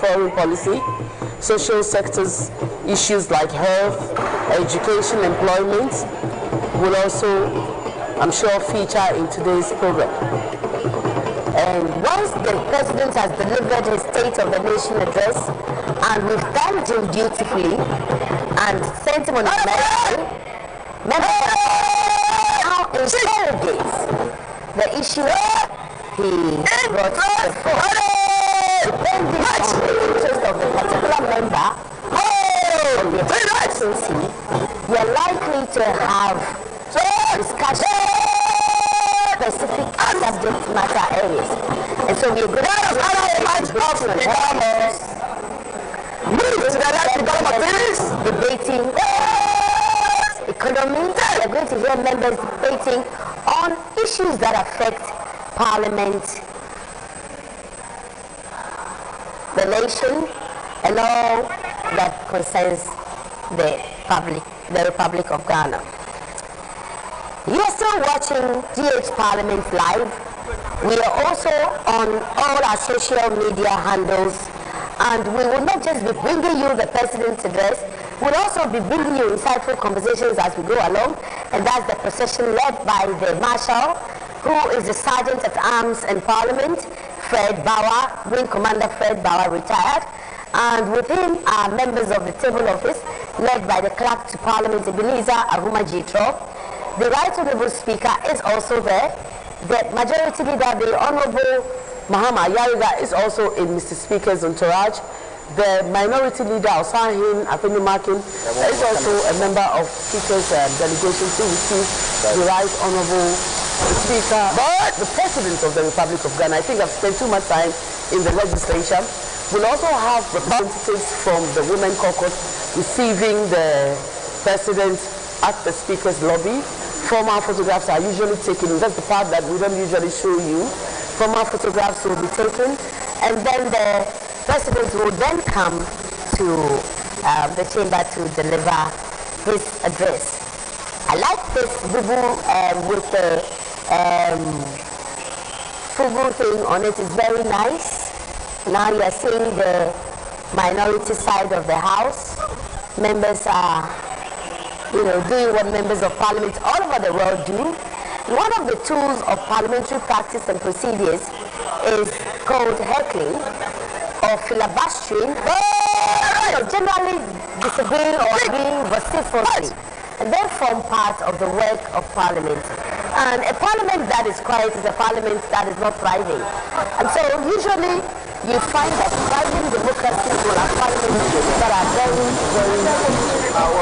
foreign policy, social sectors, issues like health, education, employment will also, I'm sure, feature in today's program. And once the President has delivered his State of the Nation address, and we've thanked him dutifully and sent him on his merry way, members now interrogate the issue he brought to the fore. Depending on the interest of the particular member of the presidency, we are likely to have discussion specific subject matter areas. And so we are going to debating economy. We are going to hear members debating on issues that affect Parliament, the nation, and all that concerns the Republic of Ghana. You are still watching GH Parliament Live. We are also on all our social media handles, and we will not just be bringing you the President's address, we'll also be bringing you insightful conversations as we go along, and that's the procession led by the Marshal, who is the Sergeant at Arms in Parliament, Fred Bauer, Wing Commander Fred Bauer, retired, and with him are members of the Table Office, led by the Clerk to Parliament, Ebenezer Ahuma Jitro. The Right Honourable Speaker is also there. The Majority Leader, the Honourable Mahama is also in Mr. Speaker's entourage. The Minority Leader, Osahin Afenimakin, is also a member of Speaker's delegation to receive the Right Honourable Speaker, but the President of the Republic of Ghana. I think I've spent too much time in the legislature. We'll also have representatives from the Women Caucus receiving the President at the Speaker's lobby. Former photographs are usually taken. That's the part that we don't usually show you. Former photographs will be taken, and then the President will then come to the chamber to deliver his address. I like this boo-boo with the fugu thing on it. Is very nice. Now you are seeing the minority side of the House. Members are, doing what members of Parliament all over the world do. One of the tools of parliamentary practice and procedures is called heckling or filibustering, generally disagreeing or agreeing vociferously, and then form part of the work of Parliament. And a Parliament that is quiet is a Parliament that is not thriving. And so usually you find that thriving democracies will have parliaments that are very, very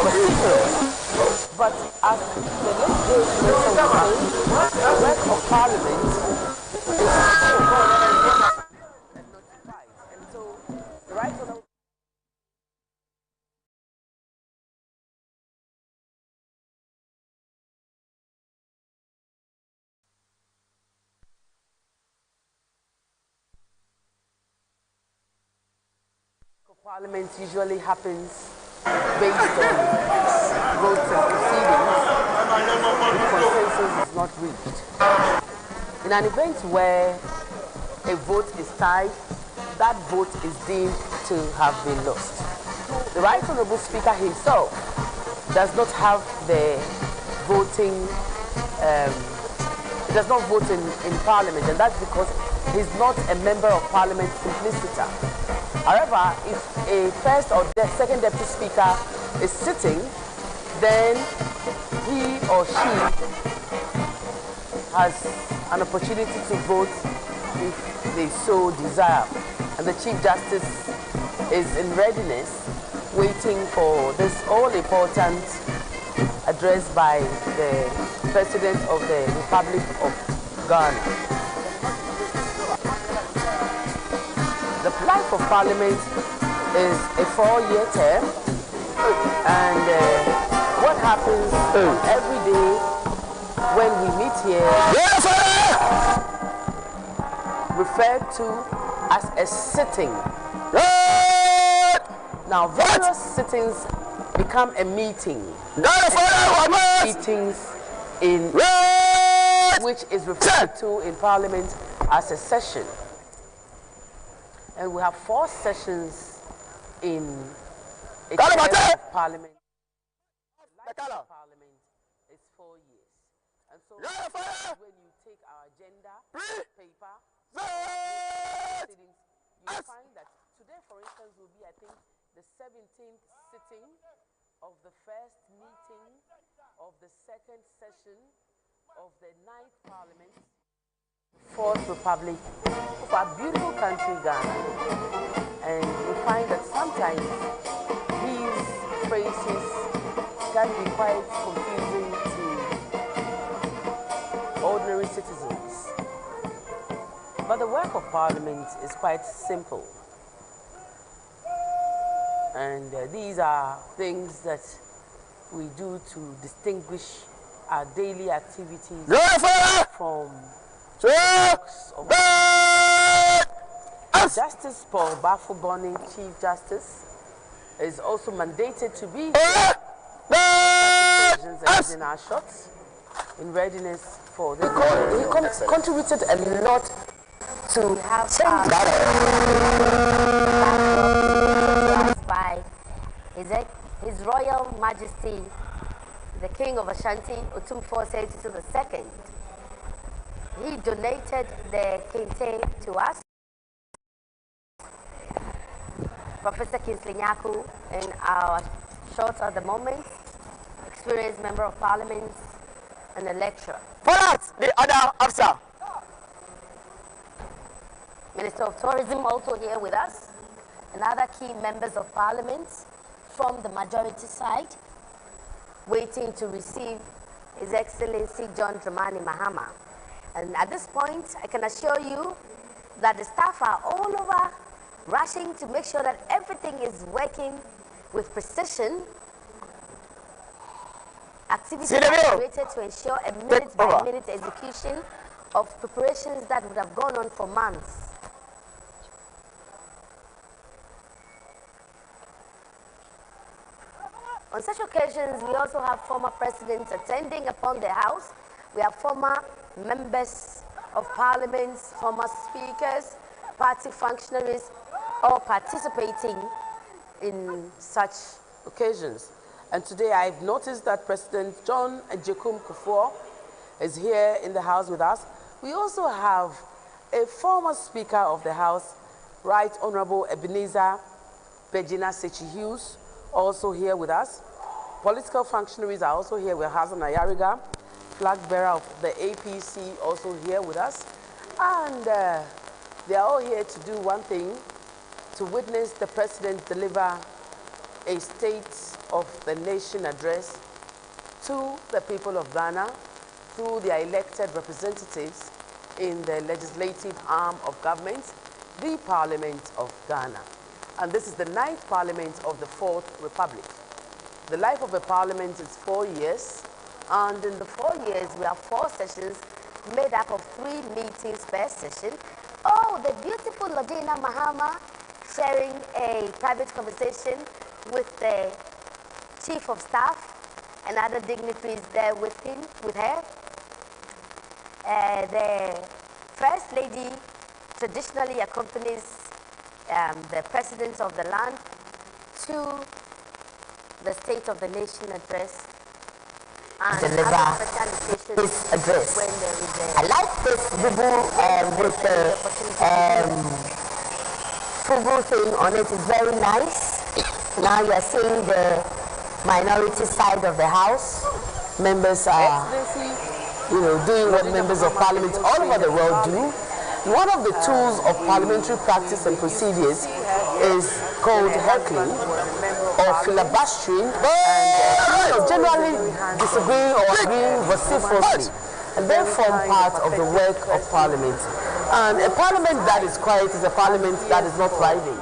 vociferous. But as the legislature will say, the work of Parliament is and so the right of Parliament usually happens based on votes and proceedings if consensus is not reached. In an event where a vote is tied, that vote is deemed to have been lost. The Right Honourable Speaker himself does not have the voting, he does not vote in Parliament, and that's because he's not a member of Parliament simpliciter. However, if a first or second deputy speaker is sitting, then he or she has an opportunity to vote if they so desire. And the Chief Justice is in readiness, waiting for this all-important address by the President of the Republic of Ghana. The life of Parliament is a 4-year term, and what happens every day when we meet here referred to as a sitting. Now various sittings become a meeting. Meetings in which is referred to in Parliament as a session. And we have 4 sessions in a term of Parliament. The life of Parliament is 4 years. And so when you take our agenda paper, proceedings, you find that today, for instance, will be, I think, the 17th sitting of the first meeting of the second session of the 9th Parliament, 4th Republic of our beautiful country, Ghana. And we find that sometimes these phrases can be quite confusing to ordinary citizens. But the work of Parliament is quite simple. And these are things that we do to distinguish our daily activities from Justice Paul Bafuboni, Chief Justice, is also mandated to be here in our shots in readiness for the He contributed a lot to change by His Royal Majesty, the King of Ashanti, Otumfuo Osei II. He donated the kente to us. Professor Kingsley Nyaku, in our shots at the moment, experienced Member of Parliament and a lecturer. For us, the other officer. Minister of Tourism also here with us, and other key members of Parliament from the majority side, waiting to receive His Excellency John Dramani Mahama. And at this point, I can assure you that the staff are all over rushing to make sure that everything is working with precision. Activities are created to ensure a minute-by-minute execution of preparations that would have gone on for months. On such occasions, we also have former presidents attending upon the House. We have former members of Parliament, former speakers, party functionaries, all participating in such occasions. And today I've noticed that President John Ejekum Kufuor is here in the House with us. We also have a former Speaker of the House, Right Honorable Ebenezer Bejina Sechi Hughes, also here with us. Political functionaries are also here with Hassan Ayariga, flag bearer of the APC, also here with us. And they are all here to do one thing, to witness the President deliver a State of the Nation address to the people of Ghana through their elected representatives in the legislative arm of government, the Parliament of Ghana. And this is the 9th Parliament of the 4th Republic. The life of a Parliament is 4 years, and in the 4 years we have 4 sessions made up of 3 meetings per session. Oh, the beautiful Lodina Mahama sharing a private conversation with the Chief of Staff and other dignitaries there with her. The First Lady traditionally accompanies the President of the land to the State of the Nation address and deliver his address. When there is I like this with the Fubu thing on it. It's very nice. Now you are seeing the minority side of the House. Members are, doing what members of Parliament all over the world do. One of the tools of parliamentary practice and procedures is called heckling or filibustering, and generally disagreeing or agreeing vociferously. And they form part of the work of Parliament. And a Parliament that is quiet is a Parliament that is not thriving.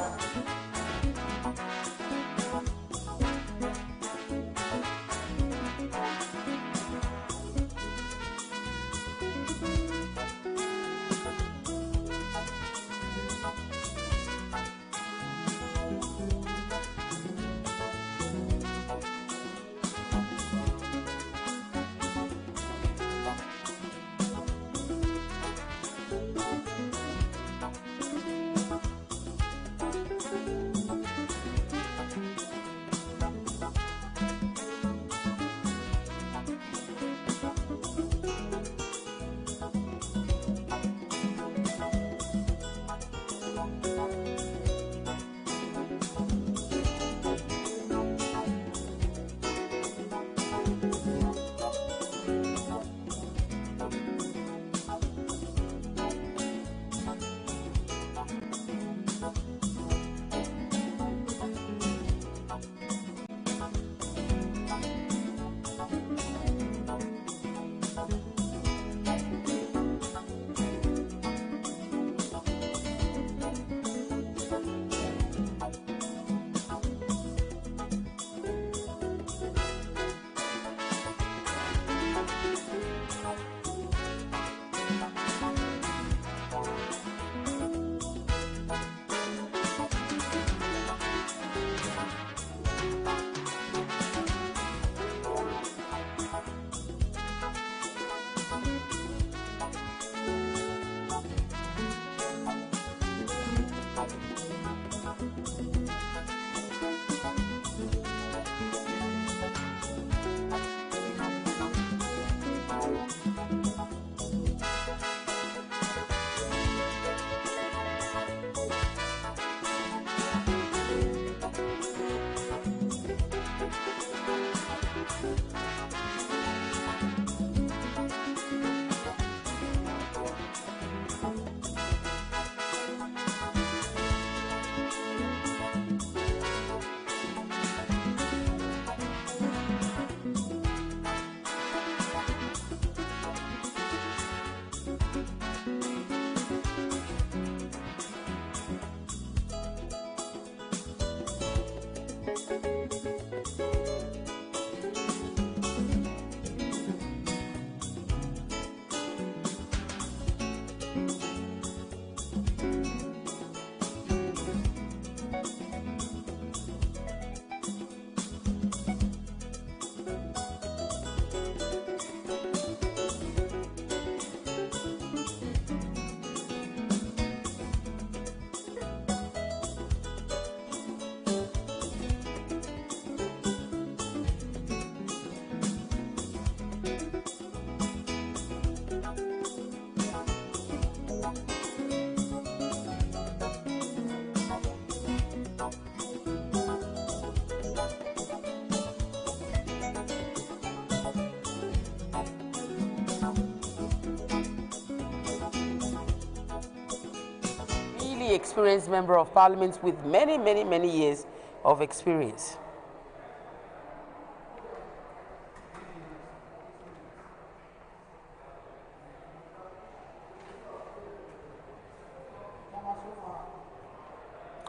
Experienced member of parliament with many years of experience.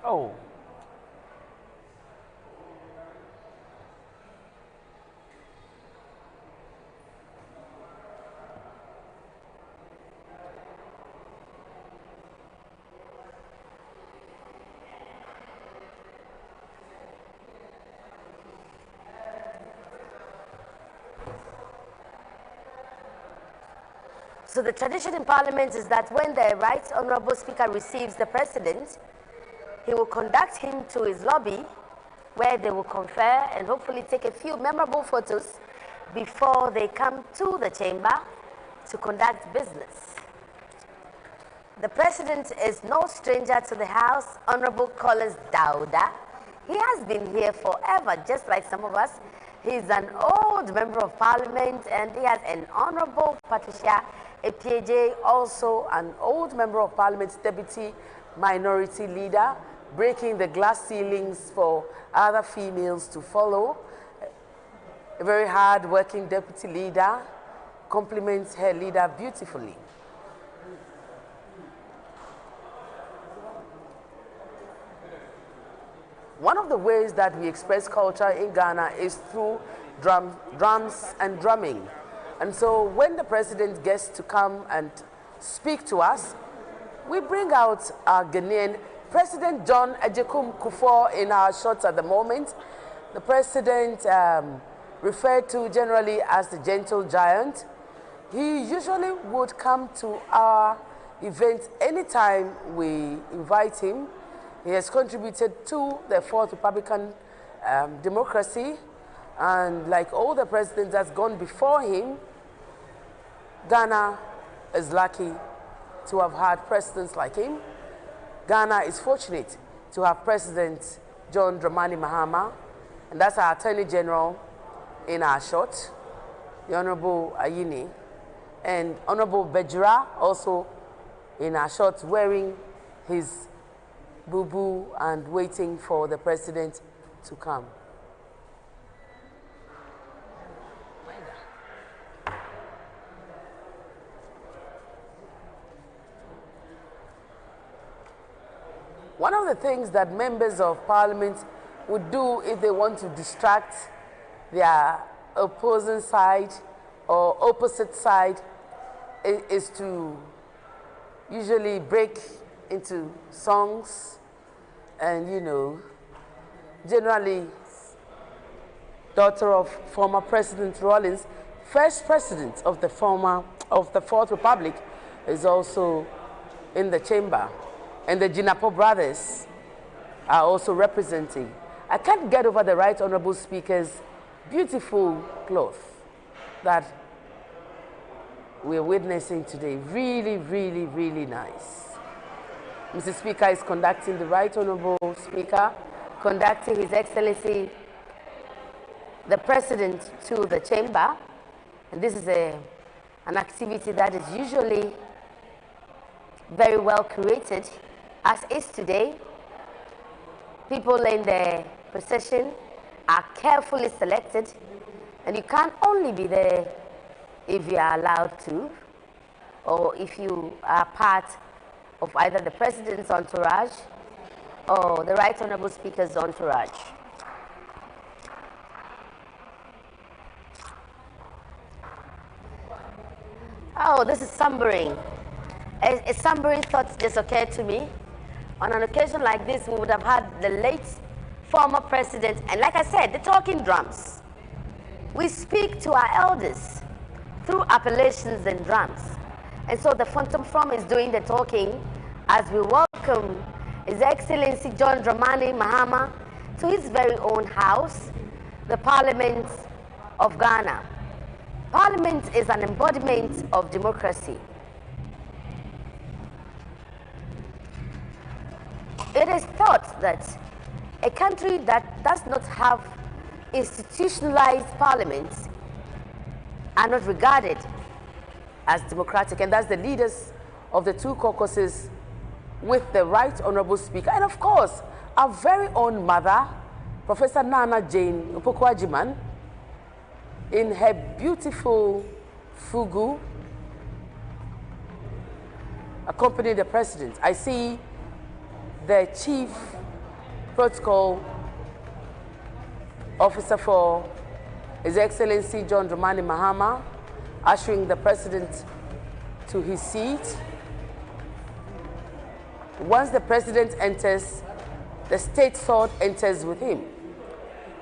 Oh. So the tradition in Parliament is that when the Right Honourable Speaker receives the President, he will conduct him to his lobby where they will confer and hopefully take a few memorable photos before they come to the chamber to conduct business. The President is no stranger to the House, Honourable Collins Dauda. He has been here forever, just like some of us. He's an old member of Parliament, and he has an Honourable Patricia Epieje, also an old member of Parliament, deputy minority leader, breaking the glass ceilings for other females to follow. A very hard-working deputy leader, compliments her leader beautifully. One of the ways that we express culture in Ghana is through drums and drumming. And so when the president gets to come and speak to us, we bring out our Ghanaian President John Agyekum Kufuor in our shots at the moment. The president, referred to generally as the gentle giant, he usually would come to our events anytime we invite him. He has contributed to the Fourth Republican democracy, and like all the presidents that's gone before him, Ghana is lucky to have had presidents like him. Ghana is fortunate to have President John Dramani Mahama, and that's our Attorney General in our shot, the Honorable Ayini, and Honorable Bejira also in our shot, wearing his boo-boo and waiting for the president to come. One of the things that members of parliament would do if they want to distract their opposing side or opposite side is to usually break into songs, and you know, generally daughter of former President Rawlings, first president of the Fourth Republic, is also in the chamber, and the Jinapo brothers are also representing. I can't get over the Right Honourable Speaker's beautiful cloth that we're witnessing today. Really, really, really nice. Mr. Speaker is conducting, the Right Honourable Speaker, conducting His Excellency the President to the chamber. And this is an activity that is usually very well curated, as is today. People in the procession are carefully selected, and you can't only be there if you are allowed to, or if you are part of either the President's entourage or the Right Honourable Speaker's entourage. Oh, this is sombering. A sombering thought just occurred to me. On an occasion like this, we would have had the late former president, and like I said, the talking drums. We speak to our elders through appellations and drums. And so the Phantom From is doing the talking as we welcome His Excellency John Dramani Mahama to his very own house, the Parliament of Ghana. Parliament is an embodiment of democracy. It is thought that a country that does not have institutionalized parliaments are not regarded as democratic, and that's the leaders of the two caucuses with the Right Honorable Speaker, and of course, our very own mother, Professor Nana Jane Opoku-Agyeman, in her beautiful fugu, accompanying the president. I see the Chief Protocol Officer for His Excellency John Dramani Mahama ushering the president to his seat. Once the president enters, the state sword enters with him.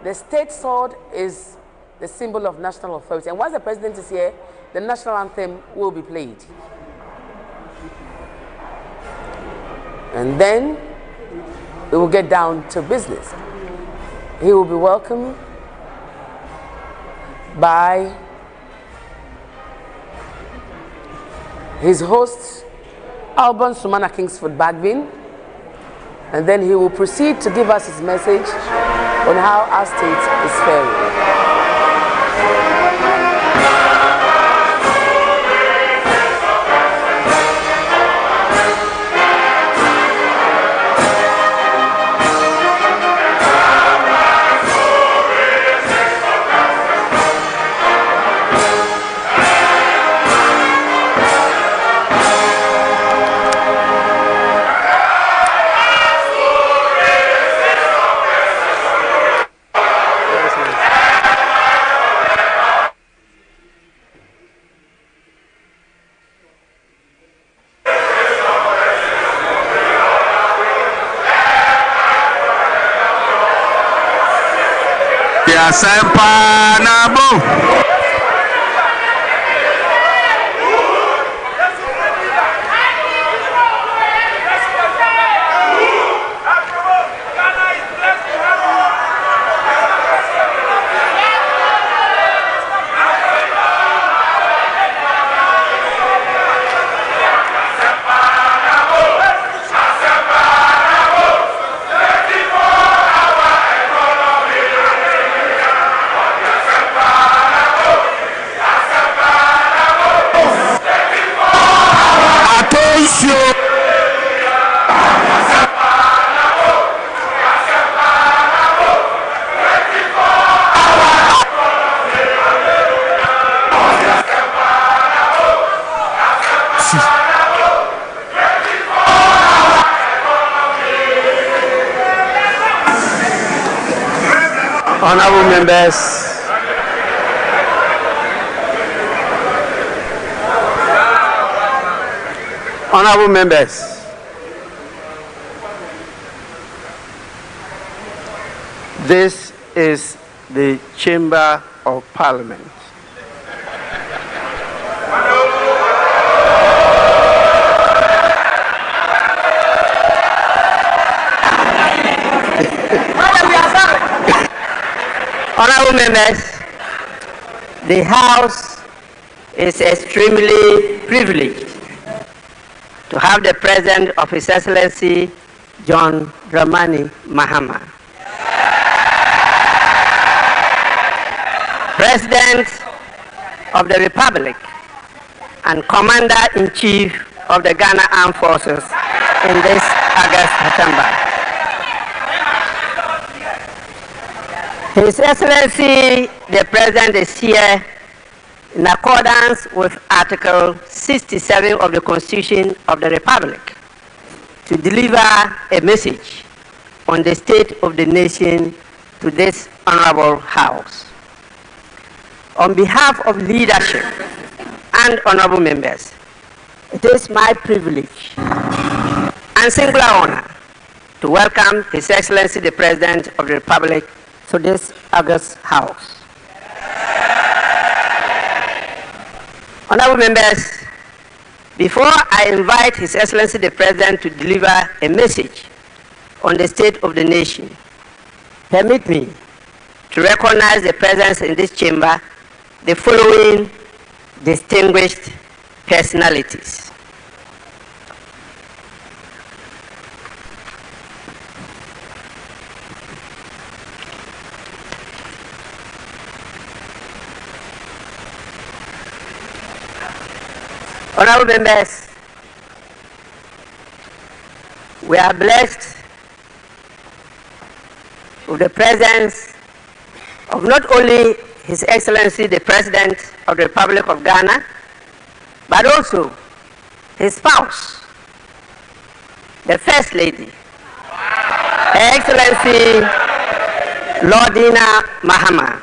The state sword is the symbol of national authority. And once the president is here, the national anthem will be played. And then we will get down to business. He will be welcomed by his host, Alban Sumana Kingsford Bagbin, and then he will proceed to give us his message on how our state is faring. Honorable members, honorable members, this is the Chamber of Parliament. Honorable members, the House is extremely privileged to have the presence of His Excellency John Dramani Mahama, President of the Republic and Commander-in-Chief of the Ghana Armed Forces in this August-September. His Excellency, the President is here in accordance with Article 67 of the Constitution of the Republic to deliver a message on the state of the nation to this honorable House. On behalf of leadership and honorable members, it is my privilege and singular honor to welcome His Excellency the President of the Republic to this august house. Honorable members, before I invite His Excellency the President to deliver a message on the state of the nation, permit me to recognize the presence in this chamber the following distinguished personalities. Honorable members, we are blessed with the presence of not only His Excellency the President of the Republic of Ghana, but also his spouse, the First Lady, Her Excellency Lordina Mahama.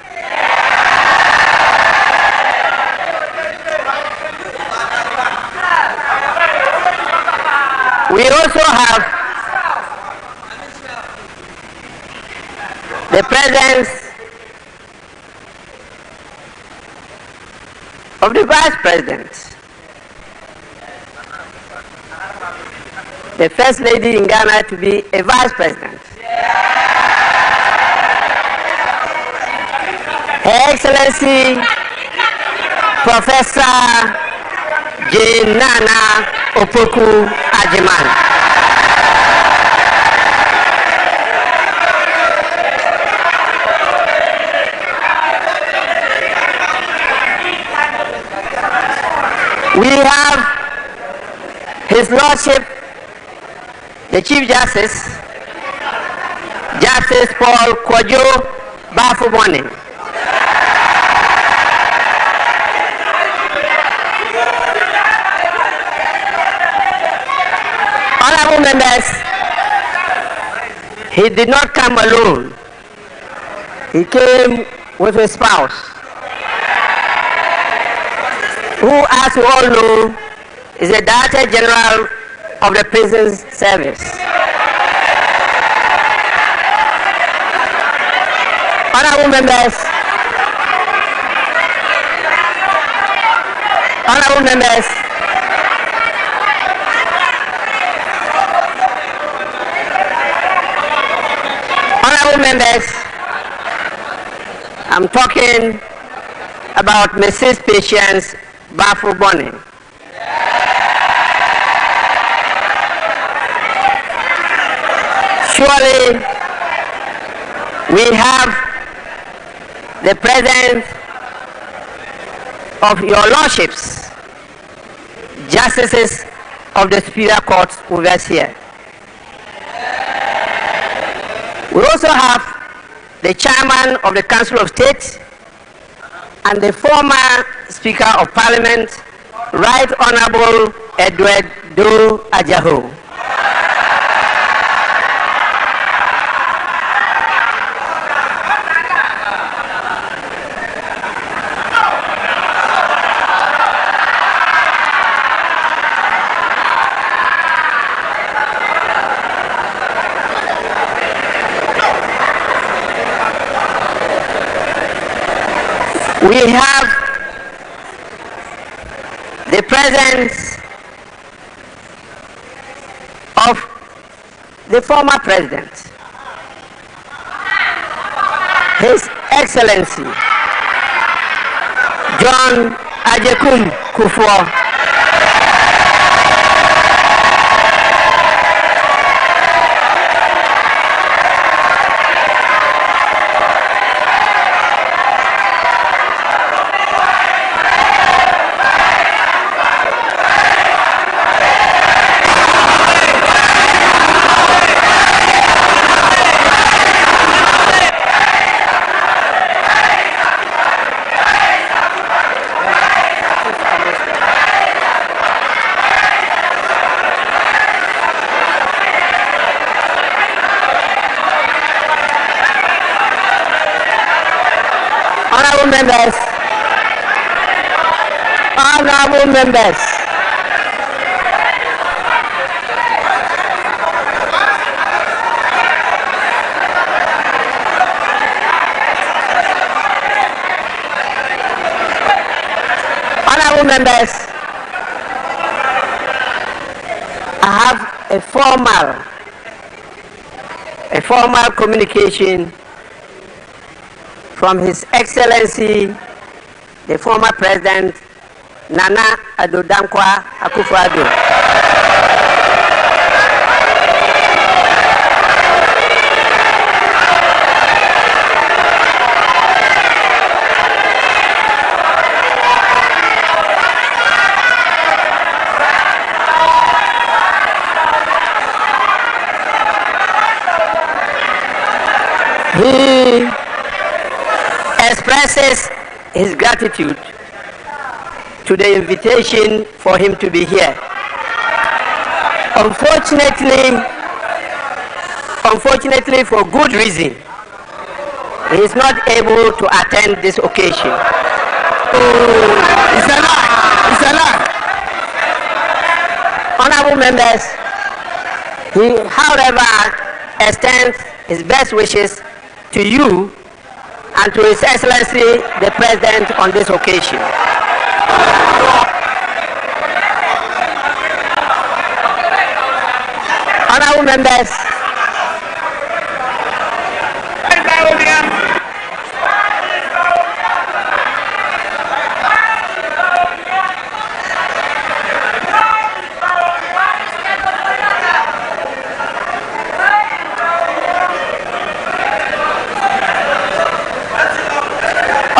We also have the presence of the Vice President, the First Lady in Ghana to be a Vice President. Her Excellency Professor Jane Nana Opoku Ajiman. We have His Lordship, the Chief Justice, Justice Paul Kwadwo Bafuboni. Honorable members, he did not come alone. He came with his spouse, who, as you all know, is the Director General of the Prisons Service. Honorable members, honorable members, honorable members, I'm talking about Mrs. Patience Bafuboni. Surely we have the presence of your lordships, justices of the Superior Court with us here. We also have the chairman of the Council of State and the former Speaker of Parliament, Right Honorable Edward Do Ajaho. We have the presence of the former president, His Excellency John Agyekum Kufuor. Honorable members, Honorable members, I have a formal communication from His Excellency, the former President Nana Addo Dankwa Akufo-Addo. He expresses his gratitude to the invitation for him to be here. Unfortunately, for good reason, he is not able to attend this occasion. It's a lie. It's a lie. Honorable members, he, however, extends his best wishes to you and to His Excellency the President on this occasion.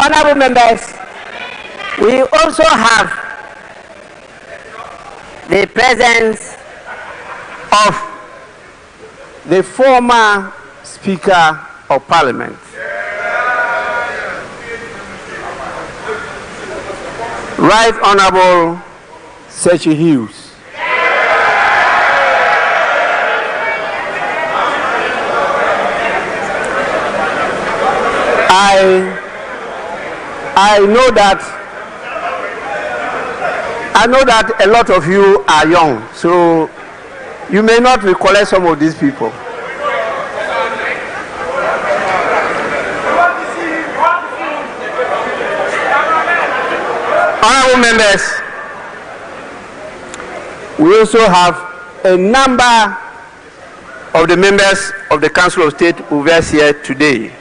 Honorable members, we also have the presence of the former Speaker of Parliament, Right Honorable Sechi Hughes. I know that a lot of you are young, so you may not recollect some of these people. Honorable members, we also have a number of the members of the Council of State who are here today.